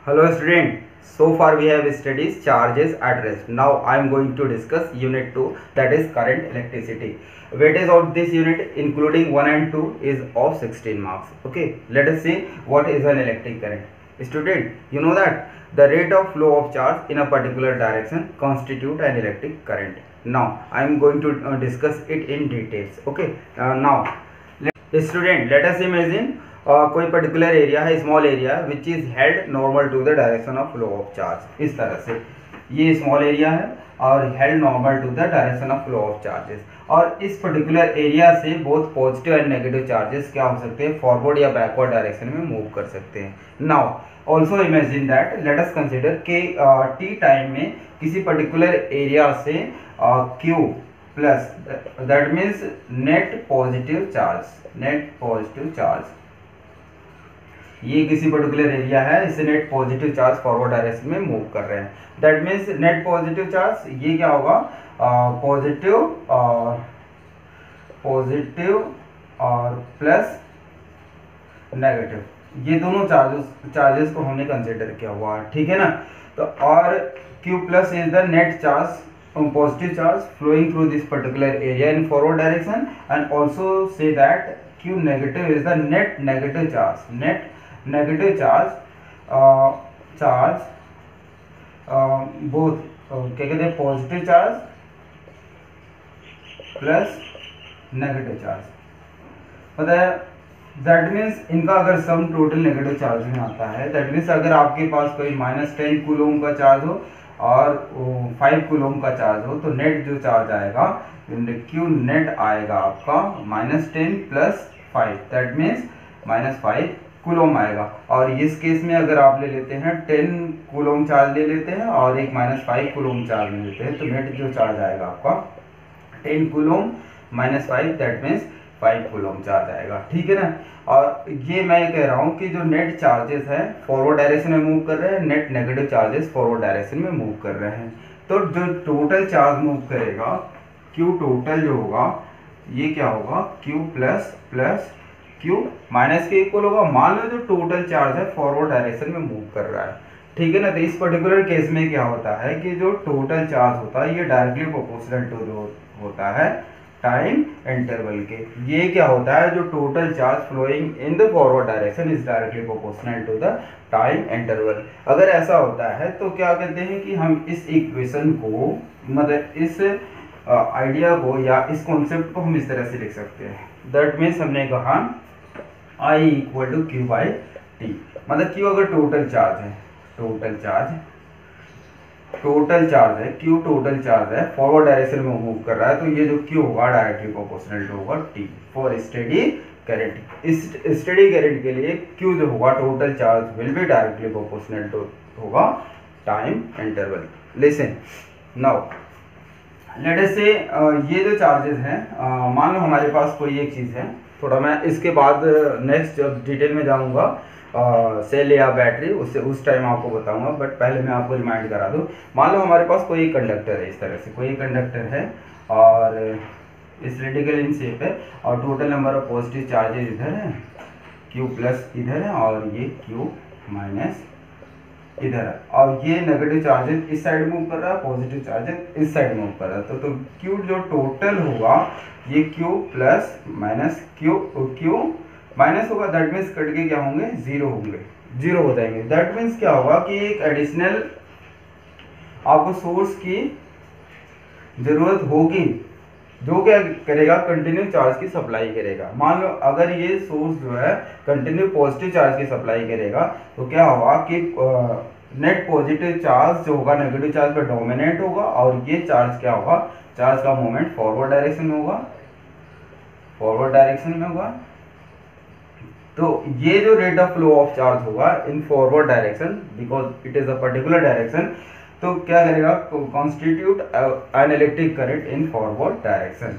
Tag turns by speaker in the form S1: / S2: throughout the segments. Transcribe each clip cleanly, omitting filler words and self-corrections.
S1: Hello student, so far we have studied charges at rest. Now I am going to discuss unit 2, that is current electricity. Weightage of this unit including 1 and 2 is of 16 marks. Okay, let us see what is an electric current. Student, you know that the rate of flow of charge in a particular direction constitute an electric current. Now I am going to discuss it in details. Okay, student, let us imagine कोई particular area है, small area which is held normal to the direction of flow of charge. इस तरह से ये small area है और held normal to the direction of flow of charges. और इस पर्टिकुलर एरिया से both positive and negative charges क्या हो सकते हैं, फॉरवर्ड या बैकवर्ड डायरेक्शन में मूव कर सकते हैं. Now also imagine that let us consider के टी टाइम में किसी पर्टिकुलर एरिया से Q plus that means net positive charge, ये किसी पर्टिकुलर एरिया है, इससे net positive charge forward direction में मूव कर रहे हैं. That means net positive charge ये क्या होगा, पॉजिटिव और प्लस नेगेटिव, ये दोनों चार्जेस को हमने कंसिडर किया हुआ है. ठीक है ना. तो और Q plus is the net charge positive charge flowing through this particular area in forward direction, and also say that Q negative is the net negative charge both क्या कहते हैं, positive charge plus negative charge. पता है, that means इनका अगर sum total negative charge में आता है, दैट मीन्स अगर आपके पास कोई -10 कूलोम का चार्ज हो और 5 कूलोम का चार्ज हो, तो नेट जो चार्ज आएगा Q नेट आएगा आपका -10 प्लस 5, दैट मीन्स -5 कूलोम आएगा. और इस केस में अगर आप ले लेते हैं 10 कूलोम चार्ज ले लेते हैं और एक -5 कूलोम चार्ज ले लेते हैं, तो नेट जो चार्ज आएगा आपका 10 coulomb -5, that means 5 coulomb charge आएगा. ठीक है ना. और ये मैं कह रहा हूँ कि जो नेट चार्जेस हैं फॉरवर्ड डायरेक्शन में मूव कर रहे हैं, net negative charges forward direction में मूव कर रहे हैं. तो जो टोटल चार्ज मूव करेगा Q टोटल जो होगा ये क्या होगा, Q प्लस Q माइनस के इक्वल होगा. मान लो जो टोटल चार्ज है फॉरवर्ड डायरेक्शन में मूव कर रहा है. ठीक है ना. तो इस पर्टिकुलर केस में क्या होता है कि जो टोटल चार्ज होता है ये डायरेक्टली प्रोपोर्शनल टू जो होता है टाइम इंटरवल के. ये क्या होता है, जो total charge flowing in the forward direction is directly proportional to the time interval. अगर ऐसा होता है तो क्या कहते हैं कि हम इस इक्वेशन को, मतलब इस आइडिया को या इस कॉन्सेप्ट को हम इस तरह से लिख सकते हैं. दैट मीन्स हमने कहा I equal to Q by T. मतलब Q अगर टोटल चार्ज है, Q टोटल चार्ज है, फॉरवर्ड डायरेक्शन में मूव कर रहा है, तो ये जो Q होगा डायरेक्टली प्रोपोर्शनल टू होगा T फॉर स्टेडी करंट. इस स्टेडी करंट के लिए Q जो होगा total charge will be directly proportional to होगा time interval. Listen now let us say ये जो चार्जेस हैं, मान लो हमारे पास कोई एक चीज़ है, थोड़ा मैं इसके बाद नेक्स्ट जब डिटेल में जाऊंगा सेल या बैटरी उससे उस टाइम आपको बताऊंगा, बट पहले मैं आपको रिमाइंड करा दूं. मान लो हमारे पास कोई कंडक्टर है, इस तरह से कोई कंडक्टर है और सिलिंड्रिकल इन शेप है और total number of positive charges इधर है, Q प्लस इधर है और ये Q माइनस इधर है, और ये नेगेटिव चार्जेस इस साइड मूव कर रहा है, पॉजिटिव चार्जेस इस साइड मूव कर रहा है. तो Q जो टोटल होगा ये Q plus minus Q minus होगा, दैट मीन्स कट के क्या होंगे, जीरो हो जाएंगे. दैट मीन्स क्या होगा कि एक एडिशनल आपको सोर्स की जरूरत होगी जो क्या करेगा, कंटिन्यू चार्ज की सप्लाई करेगा. मान लो अगर ये सोर्स जो है कंटिन्यू पॉजिटिव चार्ज की सप्लाई करेगा, तो क्या होगा कि नेट पॉजिटिव चार्ज जो होगा नेगेटिव चार्ज पर डोमिनेट होगा, और ये चार्ज क्या होगा, चार्ज का मूवमेंट फॉरवर्ड डायरेक्शन में होगा. तो ये जो rate of flow of charge होगा in forward direction, because it is a particular direction, तो क्या करेगा, constitute an electric current in forward direction.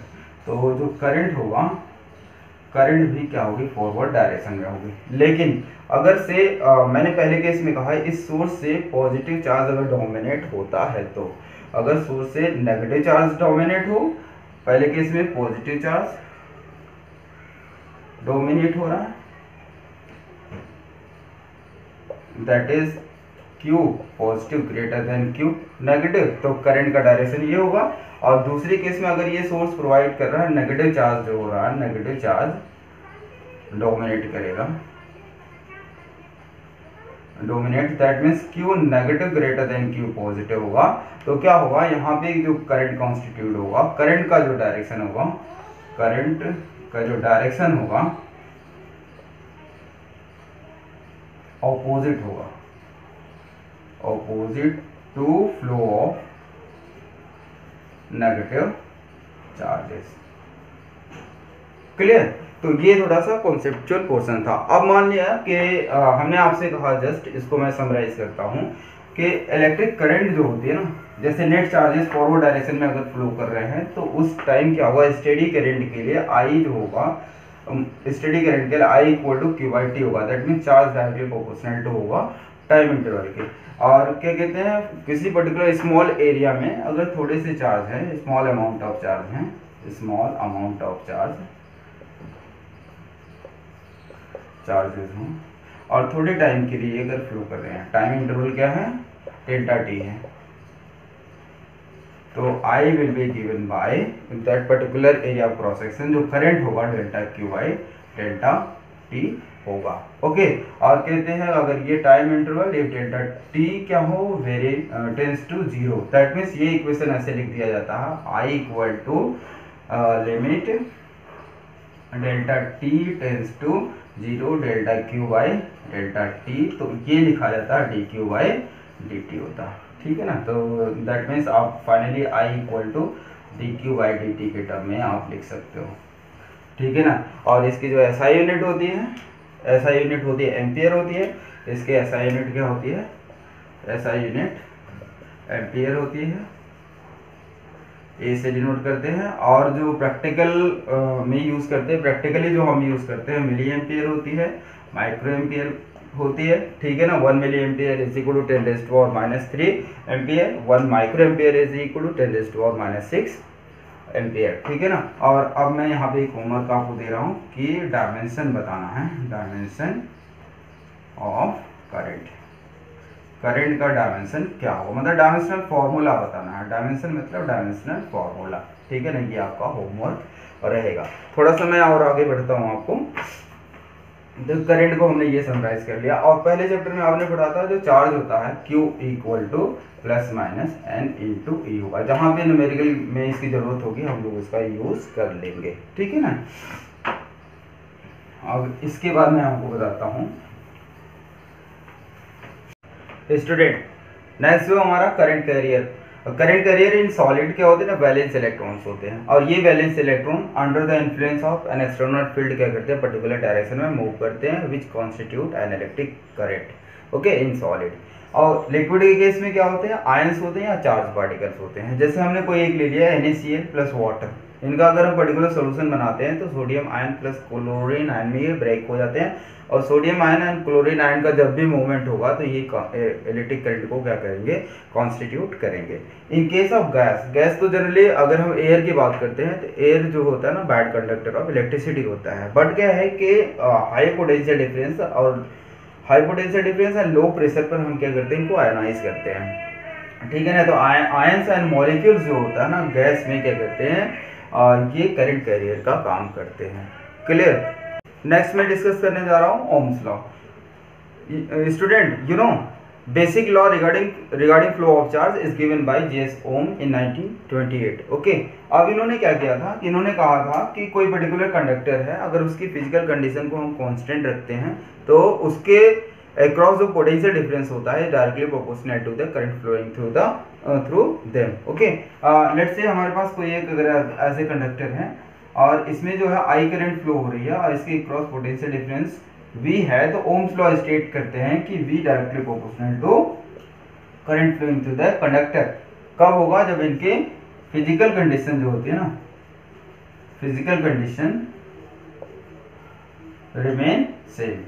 S1: तो जो करंट होगा, करंट भी क्या होगी, फॉरवर्ड डायरेक्शन में होगी. लेकिन अगर से मैंने पहले केस में कहा है, इस सोर्स से पॉजिटिव चार्ज अगर डोमिनेट होता है, तो अगर सोर्स से नेगेटिव चार्ज डोमिनेट हो, पहले केस में पॉजिटिव चार्ज डोमिनेट हो रहा है, that is Q positive greater than Q negative, तो करंट का डायरेक्शन ये होगा। और दूसरी केस में अगर ये सोर्स प्रोवाइड कर रहा है, नेगेटिव चार्ज जो हो रहा है, नेगेटिव चार्ज डोमिनेट करेगा, dominate, that means Q negative greater than Q positive होगा। तो क्या होगा, यहाँ पे जो करंट कॉन्स्टिट्यूट होगा, करंट का जो डायरेक्शन होगा, करंट का जो डायरेक्शन होगा ऑपोजिट होगा, opposite to flow of negative charges. Clear? तो ये थोड़ा सा कॉन्सेप्चुअल पोर्शन था। अब मान लिया कि हमने आपसे कहा, जस्ट इसको मैं समराइज करता हूँ कि इलेक्ट्रिक करंट जो होती है ना, जैसे नेट चार्जेस फॉरवर्ड डायरेक्शन में अगर फ्लो कर रहे हैं तो उस टाइम क्या होगा, स्टेडी करंट के लिए आई जो होगा, स्टेडी करंट के लिए I equal to Q by T होगा। That mean charge directly proportional to होगा टाइम इंटरवल के। और क्या कहते हैं, किसी पर्टिकुलर स्मॉल एरिया में अगर थोड़े से चार्ज हैं, स्मॉल अमाउंट ऑफ चार्ज हैं, स्मॉल अमाउंट ऑफ चार्जेस हों और थोड़े टाइम के लिए अगर फ्लो कर रहे हैं, टाइम इंटरवल क्या है, डेल्टा टी है, तो I will be given by that particular area of cross section, जो करंट होगा delta Q by delta T होगा। ओके, और कहते हैं अगर ये time interval if delta T क्या हो, very tends to zero, that means ये इक्वेशन ऐसे लिख दिया जाता है, I equal to limit delta T tends to zero delta Q by delta T, तो ये लिखा जाता है D Q by D T होता है। ठीक है ना, तो दैट मीन्स आप finally I equal to D Q by D T के टर्म में आप लिख सकते हो। ठीक है ना, और इसकी जो एसआई यूनिट होती है, एसआई यूनिट होती है एम्पियर होती है, इसकी एसआई यूनिट क्या होती है, एसआई यूनिट एम्पियर होती है, ए से डिनोट करते हैं। और जो प्रैक्टिकल में यूज़ करते हैं, प्रैक्टिकली जो हम यूज़ करते हैं मिली एम्पियर होती है, माइक्रो एम्पियर होती है। ठीक है ना, 1 milli ampere is equal to 10⁻³ ampere, 1 micro ampere is equal to 10⁻6 ampere. ठीक है ना, और अब मैं यहाँ पे एक होमवर्क आपको दे रहा हूँ कि डायमेंशन बताना है, डायमेंशन ऑफ करंट, करंट का डायमेंशन क्या होगा, मतलब डायमेंशनल फॉर्मूला बताना है, डायमेंशन मतलब डायमेंशनल फॉर्मूला। ठीक है ना, ये आपका होमवर्क रहेगा। थोड़ा सा मैं और आगे बढ़ता हूँ आपको। तो करंट को हमने ये समराइज कर लिया, और पहले चैप्टर में आपने पढ़ा था जो चार्ज होता है Q equal to plus minus n into e होगा, जहाँ पे न्यूमेरिकल में इसकी जरूरत होगी हम लोग उसका यूज कर लेंगे। ठीक है ना, अब इसके बाद मैं आपको बताता हूँ स्टूडेंट, नेक्स्ट जो हमारा current carrier, current carrier in solid क्या होते हैं ना, वैलेंस इलेक्ट्रॉन्स होते हैं, और ये valence electron under the influence of an external field क्या करते हैं, पर्टिकुलर डायरेक्शन में मूव करते हैं, which constitute an electric current. Okay, in solid. और लिक्विड के केस में क्या होते हैं, आयंस होते हैं या चार्ज पार्टिकल्स होते हैं। जैसे हमने कोई एक ले लिया NaCl प्लस वाटर, इनका अगर हम पर्टिकुलर सोल्यूशन बनाते हैं तो sodium ion plus chlorine ion में ये ब्रेक हो जाते हैं, और sodium ion and chlorine ion का जब भी मूवमेंट होगा तो ये इलेक्ट्रिक करंट को क्या करेंगे, कॉन्स्टिट्यूट करेंगे। In case of gas, gas तो जनरली अगर हम एयर की बात करते हैं तो एयर जो होता है ना बैड कंडक्टर ऑफ इलेक्ट्रिसिटी होता है, बट क्या है कि हाई पोटेंशियल डिफरेंस और high potential difference and low pressure पर हम क्या करते हैं, इनको आयनाइज करते हैं। ठीक है ना, तो आयंस एंड मॉलिक्यूल्स जो होता है ना गैस में क्या करते हैं, ये करंट कैरियर का काम करते हैं। क्लियर? नेक्स्ट मैं डिस्कस करने जा रहा हूँ Ohm's law. Student, you know basic law regarding flow of charge is given by J.S. Ohm in 1928। Okay, अब इन्होंने क्या किया था, इन्होंने कहा था कि कोई पर्टिकुलर कंडक्टर है, अगर उसकी फिजिकल कंडीशन को हम कांस्टेंट रखते हैं तो उसके अक्रॉस जो पोटेंशियल डिफरेंस होता है directly proportional to the current flowing through them. Okay, let's say हमारे पास कोई एक अगर ऐसे कंडक्टर है और इसमें जो है आई करंट फ्लो हो रही है और इसके क्रॉस पोटेंशियल डिफरेंस V है, तो ओम्स लॉ स्टेट करते हैं कि V directly proportional to current flowing through the conductor. कब होगा, जब इनके फिजिकल कंडीशन जो होती है ना, physical condition remain same,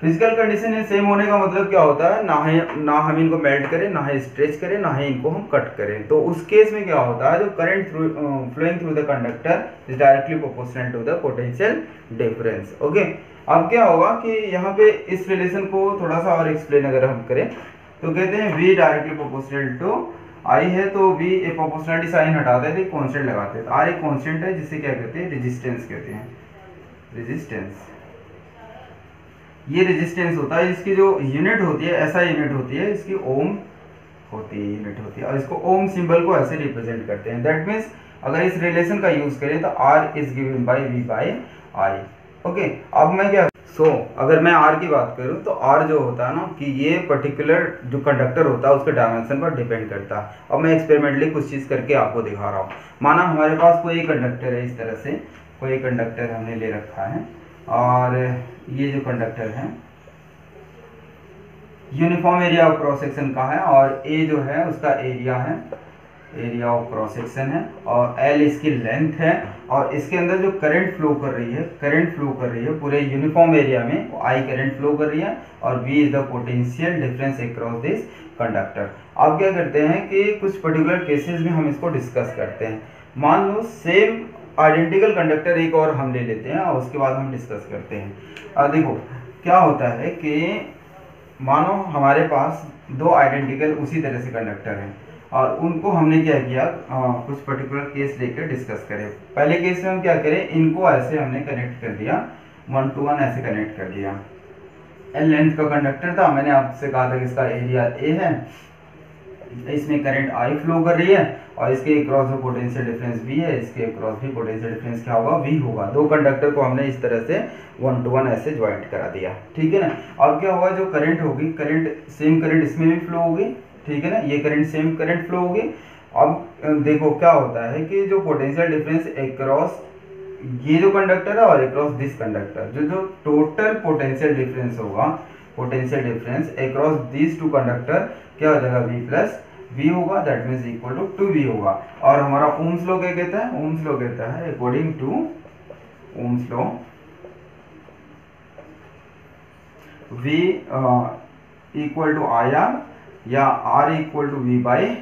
S1: physical condition same होने का मतलब क्या होता है, ना हम इनको मेल्ट करें, ना ही स्ट्रेच करें, ना ही इनको हम कट करें। तो उस केस में क्या होता है, जो current flowing through the conductor is directly proportional to the potential difference. Okay, अब क्या होगा कि यहाँ पे इस रिलेशन को थोड़ा सा और एक्सप्लेन अगर हम करें तो कहते हैं V directly proportional to I है, तो V एक प्रोपोर्शनलिटी साइन हटाते हैं तो कांस्टेंट लगाते हैं। तो R एक कांस्टेंट है जिसे क्या कहते हैं, रेजिस्टेंस कहते हैं, रेजिस्टेंस। ये रेजिस्टेंस होता है, इसकी जो यूनिट होती है ऐसा यूनिट होती है, इसकी ओम होती है, यूनिट होती है, और इसको ओम सिंबल को ऐसे रिप्रेजेंट करते हैं। दैट मीन्स अगर इस रिलेशन का यूज करें तो R is given by V by I। Okay, अब मैं क्या अगर मैं R की बात करूं तो R जो होता है ना कि ये पर्टिकुलर जो कंडक्टर होता है उसके डायमेंशन पर डिपेंड करता है। अब मैं एक्सपेरिमेंटली कुछ चीज़ करके आपको दिखा रहा हूँ। माना हमारे पास कोई कंडक्टर है, इस तरह से कोई कंडक्टर हमने ले रखा है, और ये जो कंडक्टर है uniform area of cross section का है, और A जो है उसका एरिया है, एरिया ऑफ क्रॉस सेक्शन है, और L इसकी लेंथ है, और इसके अंदर जो करंट फ्लो कर रही है पूरे यूनिफॉर्म एरिया में, वो I करंट फ्लो कर रही है, और V is the potential difference across this conductor. अब क्या करते हैं कि कुछ पर्टिकुलर केसेस में हम इसको डिस्कस करते हैं। मान लो सेम आइडेंटिकल कंडक्टर एक और हम ले लेते हैं और उसके बाद हम डिस्कस करते हैं। देखो क्या होता है कि मानो हमारे पास दो आइडेंटिकल उसी तरह से कंडक्टर हैं, और उनको हमने क्या किया, कुछ पर्टिकुलर केस लेकर डिस्कस करें। पहले केस में हम क्या करें, इनको ऐसे हमने कनेक्ट कर दिया, 1 to 1 ऐसे कनेक्ट कर दिया। L लेंथ का कंडक्टर था, मैंने आपसे कहा था कि इसका एरिया A है, इसमें करंट I फ्लो कर रही है, और इसके अक्रॉस जो पोटेंशियल डिफरेंस V है, इसके अक्रॉस भी पोटेंशियल डिफरेंस क्या होगा, V होगा। दो कंडक्टर को हमने इस तरह से 1 to 1 ऐसे ज्वाइंट करा दिया, ठीक है ना। अब क्या होगा, जो करंट होगी, सेम करंट इसमें भी फ्लो होगी, ठीक है ना, ये करंट सेम करंट फ्लो होगी। अब देखो क्या होता है कि जो पोटेंशियल डिफरेंस अक्रॉस ये जो कंडक्टर है और अक्रॉस दिस कंडक्टर, जो टोटल पोटेंशियल डिफरेंस होगा, potential difference across this two conductor क्या हो जाएगा, V प्लस V होगा, that means equal to 2V होगा। और हमारा ओम्स लॉ क्या कहता है, ओम्स लॉ कहता है according to Ohm's law V equal to IR या R equal to V by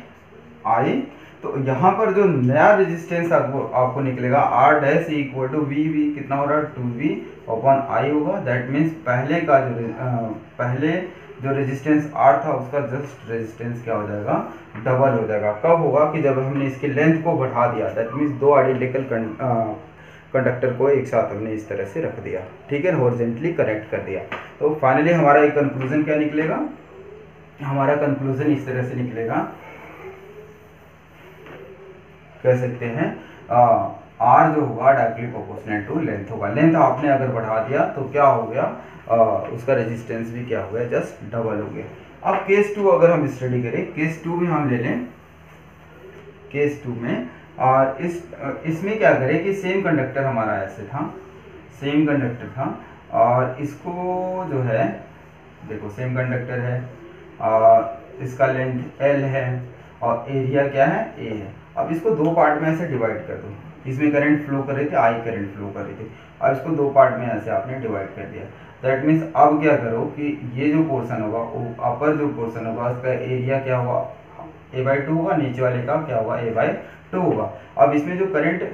S1: I। तो यहाँ पर जो नया रेजिस्टेंस आपको निकलेगा R dash equal to V कितना हो रहा है, 2V अपॉन I होगा। दैट मीन्स पहले का पहले जो रेजिस्टेंस R था उसका जस्ट रेजिस्टेंस क्या हो जाएगा, डबल हो जाएगा। कब होगा कि जब हमने इसकी लेंथ को बढ़ा दिया, दैट मीन्स दो आइडेंटिकल कंडक्टर को एक साथ हमने इस तरह से रख दिया, ठीक है, हॉरिजॉन्टली कनेक्ट कर दिया। तो फाइनली हमारा एक कंक्लूजन क्या निकलेगा, हमारा कंक्लूजन इस तरह से निकलेगा, कह सकते हैं R जो होगा डायरेक्टली प्रोपोर्शनल टू लेंथ होगा। लेंथ आपने अगर बढ़ा दिया तो क्या हो गया, उसका रेजिस्टेंस भी क्या हो गया, जस्ट डबल हो गया। अब केस 2 अगर हम स्टडी करें, केस 2 में हम ले लें, केस 2 में और इसमें क्या करें कि सेम कंडक्टर हमारा ऐसे था, सेम कंडक्टर था, और इसको जो है देखो सेम कंडक्टर है, इसका लेंथ L है और एरिया क्या है, A है। अब इसको दो पार्ट में ऐसे डिवाइड कर दो, इसमें करंट फ्लो कर रही थी, I करंट फ्लो कर रही थी, अब इसको दो पार्ट में ऐसे आपने डिवाइड कर दिया। दैट मीन्स अब क्या करो कि ये जो पोर्शन होगा, अपर जो पोर्शन होगा उसका एरिया क्या होगा, A/2 होगा, नीचे वाले का क्या होगा, A/2 होगा। अब इसमें जो करंट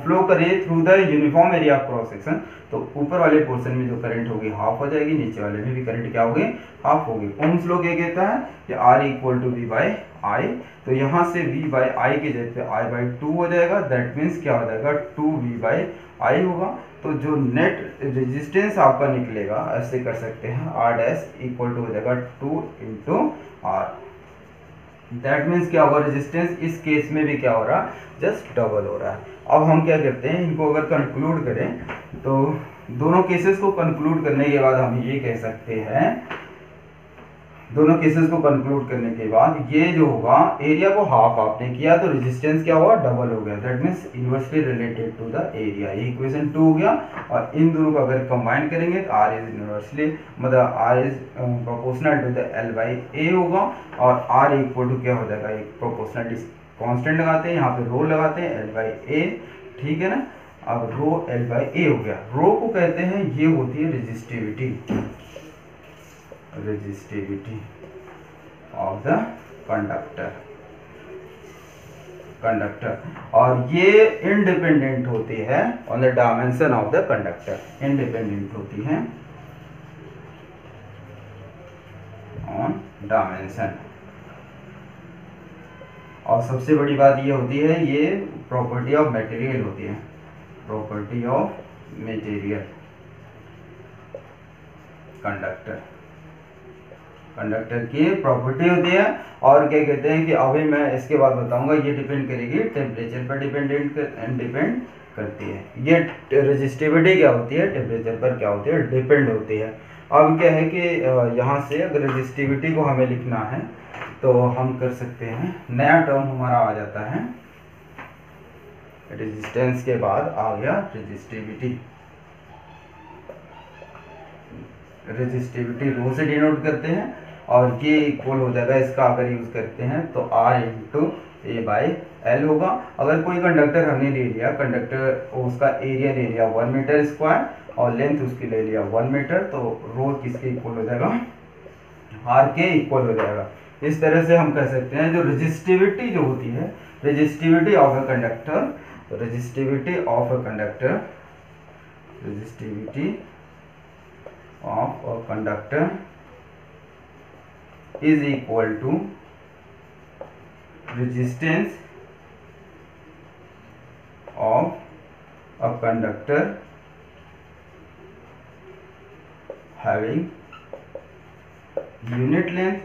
S1: फ्लो करे through the uniform area of cross section, तो ऊपर वाले पोर्शन में जो करंट होगी हाफ हो जाएगी, नीचे वाले में भी करंट क्या होगी, हाफ होगी। ओम्स लॉ क्या कहता है कि R equal to V by I, तो यहाँ से V बाई I की जगह पे I/2 हो जाएगा। दैट मीन्स क्या हो जाएगा, 2V बाई I होगा। तो जो नेट रेजिस्टेंस आपका निकलेगा, ऐसे कर सकते हैं, R डैश इक्वल टू हो जाएगा 2 इंटू R। दैट मीन्स क्या होगा, रेजिस्टेंस इस केस में भी क्या हो रहा है, जस्ट डबल हो रहा है। अब हम क्या करते हैं, इनको अगर कंक्लूड करें तो दोनों केसेस को कंक्लूड करने के बाद हम ये कह सकते हैं, दोनों केसेस को कंक्लूड करने के बाद ये जो होगा, एरिया को हाफ आपने किया तो रेजिस्टेंस क्या हुआ, डबल हो गया। That means inversely related to the area. ये इक्वेशन 2 हो गया, और इन दोनों को अगर कंबाइन करेंगे तो R इज इनवर्सली मतलब R is proportional to the L/A होगा, और R इक्वल टू क्या हो जाएगा, एक प्रोपोर्शनलिटी कांस्टेंट लगाते हैं, यहाँ पे रो लगाते हैं, L/A, ठीक है ना। अब रो L/A हो गया। रो को कहते हैं, ये होती है resistivity, resistivity of the conductor और ये इंडिपेंडेंट होती है on the dimension of the conductor, independent होती है ऑन डायमेंशन। और सबसे बड़ी बात ये होती है, ये प्रॉपर्टी ऑफ मटेरियल होती है, प्रॉपर्टी ऑफ मटेरियल कंडक्टर की प्रॉपर्टी होती है। और क्या कहते हैं कि अभी मैं इसके बाद बताऊंगा, ये डिपेंड करेगी टेम्परेचर पर, डिपेंड करती है। ये रेजिस्टिविटी क्या होती है, टेम्परेचर पर क्या होती है, डिपेंड होती है। अब क्या है कि यहाँ से अगर रेजिस्टिविटी को हमें लिखना है तो हम कर सकते हैं, नया टर्म हमारा आ जाता है, रेजिस्टेंस के बाद आ गया रेजिस्टिविटी। रेजिस्टिविटी रो से डिनोट करते हैं और ये इक्वल हो जाएगा, इसका अगर यूज करते हैं तो R into A by L होगा। अगर कोई कंडक्टर हमने ले लिया, कंडक्टर उसका एरिया ले लिया 1 मीटर स्क्वायर और लेंथ उसकी ले लिया 1 मीटर, तो रो किसके इक्वल हो जाएगा, R के इक्वल हो जाएगा। इस तरह से हम कह सकते हैं जो रेजिस्टिविटी जो होती है, resistivity of a conductor, resistivity of a conductor, resistivity of a conductor is equal to resistance of a conductor having unit length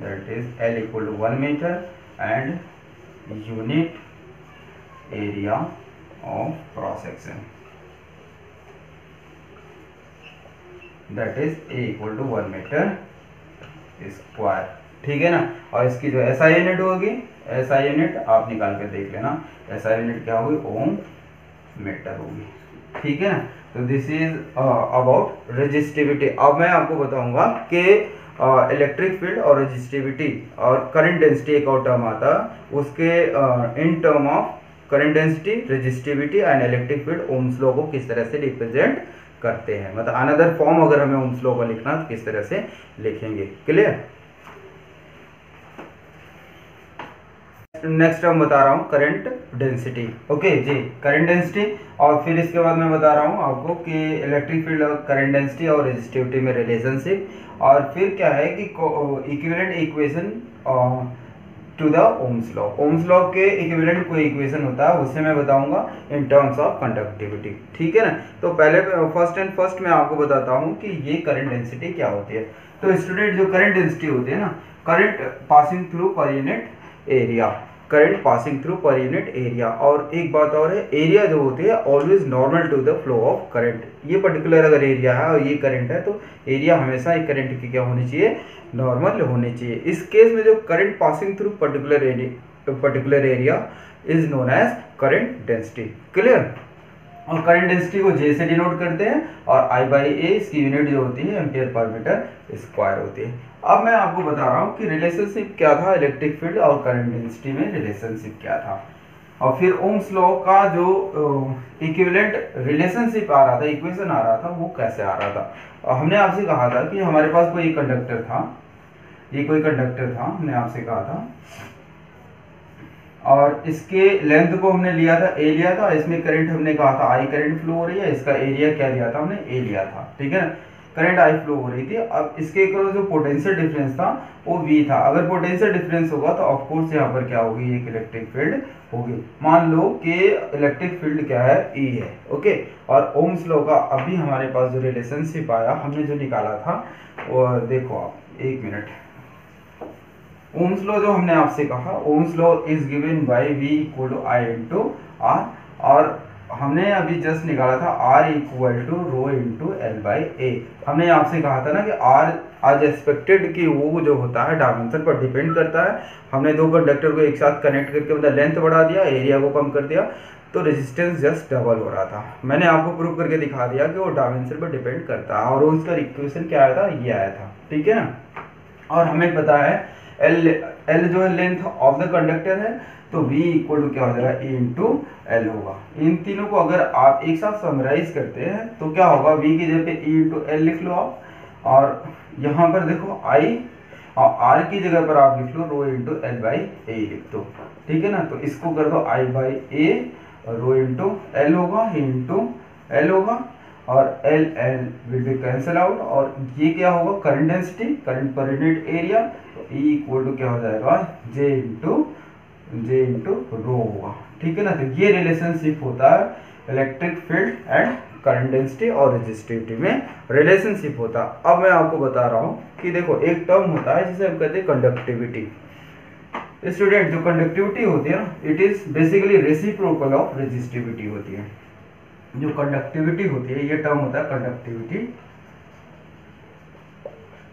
S1: that is L equal to 1 meter and unit area of cross section that is A equal to 1 metre square. ठीक है ना। और इसकी जो SI unit होगी, SI unit आप निकाल के देख लेना, SI यूनिट क्या होगी, ओम मीटर होगी। ठीक है ना। तो दिस इज अबाउट रेजिस्टिविटी। अब मैं आपको बताऊंगा कि इलेक्ट्रिक फील्ड और रेजिस्टिविटी और करंट डेंसिटी एक और टर्म आता है, उसके in term of current density, resistivity and electric field Ohm's law को किस तरह से रिप्रेजेंट करते हैं, मतलब अनदर फॉर्म अगर हमें ओम्स लॉ का लिखना तो किस तरह से लिखेंगे। क्लियर। नेक्स्ट हम बता रहा हूँ करंट डेंसिटी। ओके जी, करंट डेंसिटी। और फिर इसके बाद मैं बता रहा हूँ आपको कि इलेक्ट्रिक फील्ड और करंट डेंसिटी और रेजिस्टिविटी में रिलेशनशिप, और फिर क्या है कि equivalent equation two the Ohm's law. Ohm's law के इक्विवेलेंट कोई इक्वेशन होता है, उससे मैं बताऊंगा इन टर्म्स ऑफ कंडक्टिविटी। ठीक है ना। तो पहले फर्स्ट मैं आपको बताता हूँ कि ये करंट डेंसिटी क्या होती है। तो स्टूडेंट, जो करंट डेंसिटी होती है ना, current passing through per unit area, current passing through per unit area. और एक बात और है, एरिया जो होती है always normal to the flow of current. ये पर्टिकुलर अगर एरिया है और ये करंट है तो एरिया हमेशा एक करंट की क्या होनी चाहिए, नॉर्मल होनी चाहिए। इस केस में जो current passing through particular area is known as current density. Clear. और करंट डेंसिटी को J से डिनोट करते हैं और I/A इसकी यूनिट जो होती है एम्पियर पर मीटर स्क्वायर होती है। अब मैं आपको बता रहा हूँ कि रिलेशनशिप क्या था इलेक्ट्रिक फील्ड और करंट डेंसिटी में, रिलेशनशिप क्या था। और फिर ओम्स लॉ का जो इक्विवेलेंट रिलेशनशिप आ रहा था, इक्वेशन आ रहा था, वो कैसे आ रहा था। हमने आपसे कहा था कि हमारे पास कोई कंडक्टर था, ये कोई कंडक्टर था, हमने आपसे कहा था, और इसके लेंथ को हमने लिया था A लिया था, इसमें करंट हमने कहा था I करंट फ्लो हो रही है, इसका एरिया क्या लिया था हमने A लिया था। ठीक है ना। करंट I फ्लो हो रही थी। अब इसके क्रॉस जो पोटेंशियल डिफरेंस था वो V था। अगर पोटेंशियल डिफरेंस होगा तो ऑफ कोर्स यहाँ पर क्या होगी, एक इलेक्ट्रिक फील्ड होगी। मान लो कि इलेक्ट्रिक फील्ड क्या है, E है। ओके। और ओम्स लॉ का अभी हमारे पास जो रिलेशनशिप आया, हमने जो निकाला था, और देखो आप एक मिनट, ओम्स लॉ जो हमने आपसे कहा, Ohm's law is given by V equal to I into R, और हमने अभी जस्ट निकाला था R equal to rho into L by A। हमने आपसे कहा था ना कि R आज एक्सपेक्टेड कि वो जो होता है डायमेंशन पर डिपेंड करता है। हमने दो कंडक्टर को एक साथ कनेक्ट करके मतलब लेंथ बढ़ा दिया, एरिया को कम कर दिया, तो रेजिस्टेंस जस्ट डबल हो रहा था। मैंने आपको प्रूव करके दिखा दिया कि वो डायमेंशन पर डिपेंड करता है, और उसका इक्वेशन क्या आया था, ये आया था। ठीक है ना। और हमें पता है L जो है लेंथ ऑफ द कंडक्टर है, तो V इक्वल टू क्या हो जाएगा, E इंटू एल होगा। इन तीनों को अगर आप एक साथ समराइज करते हैं तो क्या होगा, V की जगह पे E इंटू एल लिख लो आप, और यहाँ पर देखो I, और R की जगह पर आप लिख लो रो इंटू एल बाई ए लिख दो, ठीक है ना। तो इसको कर दो I by A, rho into L होगा, इंटू एल होगा, और L L will be cancel out, और ये क्या होगा, current density, current per unit area, तो E इक्वल टू क्या हो जाएगा, जे इंटू रो होगा, ठीक है ना। तो ये रिलेशनशिप होता है electric field and current density और रेजिस्टिविटी में रिलेशनशिप होता है। अब मैं आपको बता रहा हूँ कि देखो एक टर्म होता है जिसे हम कहते हैं कंडक्टिविटी। स्टूडेंट, जो कंडक्टिविटी होती है it is basically reciprocal of resistivity होती है। जो कंडक्टिविटी होती है ये टर्म होता है conductivity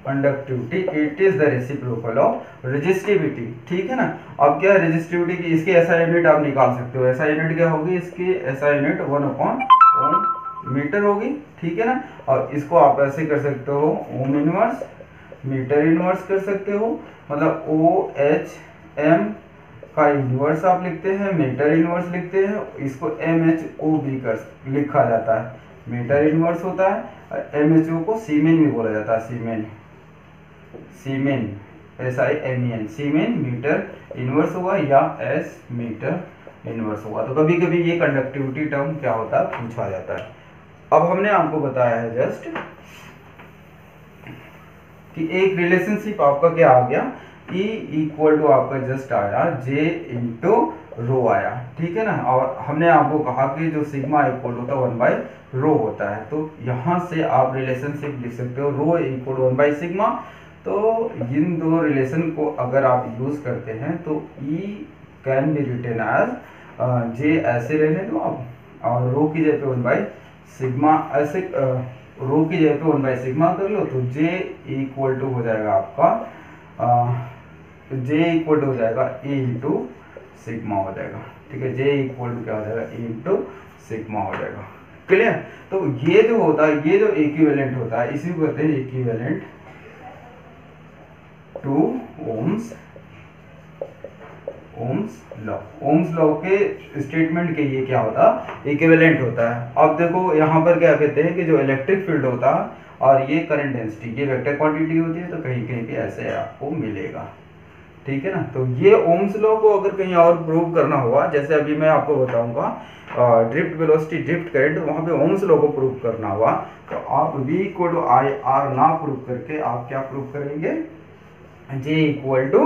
S1: it is the reciprocal of resistivity, ठीक है ना। अब क्या रेजिस्टिविटी की इसकी ऐसा यूनिट आप निकाल सकते हो, ऐसा यूनिट क्या होगी, इसकी ऐसा यूनिट 1/ओम मीटर होगी, ठीक है ना। और इसको आप ऐसे कर सकते हो, ओम इनवर्स मीटर इनवर्स कर सकते हो, मतलब OHM का इनवर्स आप लिखते हैं, मीटर इनवर्स लिखते हैं, इसको MHO भी कर लिखा जाता है, मीटर इनवर्स होता है, और MHO को सीमेन भी बोला जाता है, सीमेन SIMEN, सीमेन मीटर इनवर्स होगा या S मीटर इनवर्स होगा। तो कभी कभी ये कंडक्टिविटी टर्म क्या होता है, पूछा जाता है। अब हमने आपको बताया है जस्ट कि एक रिलेशनशिप आपका क्या आ गया, E इक्वल टू आपका जस्ट आया J इंटू रो आया, ठीक है ना। और हमने आपको कहा कि जो सिग्मा इक्वल होता है 1/रो होता है, तो यहाँ से आप रिलेशनशिप लिख सकते हो रो इक्वल 1/सिग्मा। तो इन दो रिलेशन को अगर आप यूज करते हैं तो E can be written as J, ऐसे रहने दो आप, और रो की जगह पे 1/सिग्मा, ऐसे रो की जगह पे 1/सिग्मा कर लो, तो J इक्वल टू हो जाएगा आपका J इक्वल टू हो जाएगा E इंटू सिग्मा हो जाएगा, ठीक है। J इक्वल टू क्या हो जाएगा, E इंटू सिग्मा हो जाएगा, क्लियर। तो ये जो होता है, ये जो इक्विवेलेंट होता है, इसी को कहते हैं equivalent to Ohm's law. Ohm's law के स्टेटमेंट के ये क्या होता है, इक्विवेलेंट होता है। अब देखो यहाँ पर क्या कहते हैं कि जो इलेक्ट्रिक फील्ड होता है और ये करंट डेंसिटी, ये वेक्टर क्वांटिटी होती है, तो कहीं कहीं पे ऐसे आपको मिलेगा, ठीक है ना। तो ये ओम्स लॉ को अगर कहीं और प्रूव करना हुआ, जैसे अभी मैं आपको बताऊंगा ड्रिफ्ट वेलोसिटी, ड्रिफ्ट करंट, वहां पे ओम्स लॉ को प्रूव करना हुआ, तो आप V इक्वल टू IR ना प्रूव करके आप क्या प्रूव करेंगे, J equal to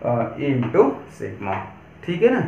S1: E into sigma, ठीक है ना।